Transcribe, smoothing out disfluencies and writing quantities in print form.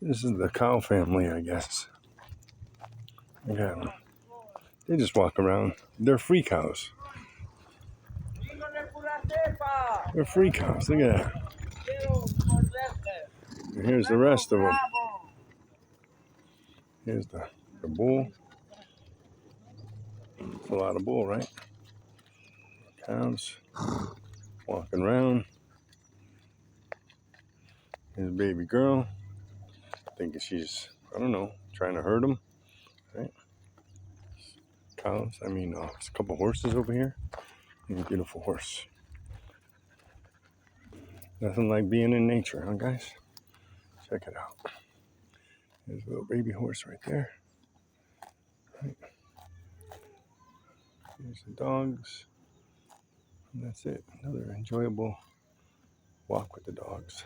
This is the cow family, I guess. Yeah, they just walk around. They're free cows. They're free cows. Look at that. And here's the rest of them. Here's the bull. It's a lot of bull, right? Cows walking around. Here's a baby girl. Thinking she's, I don't know, trying to herd them, right? Cows. There's a couple horses over here. And a beautiful horse. Nothing like being in nature, huh, guys? Check it out. There's a little baby horse right there. Right. There's the dogs. And that's it. Another enjoyable walk with the dogs.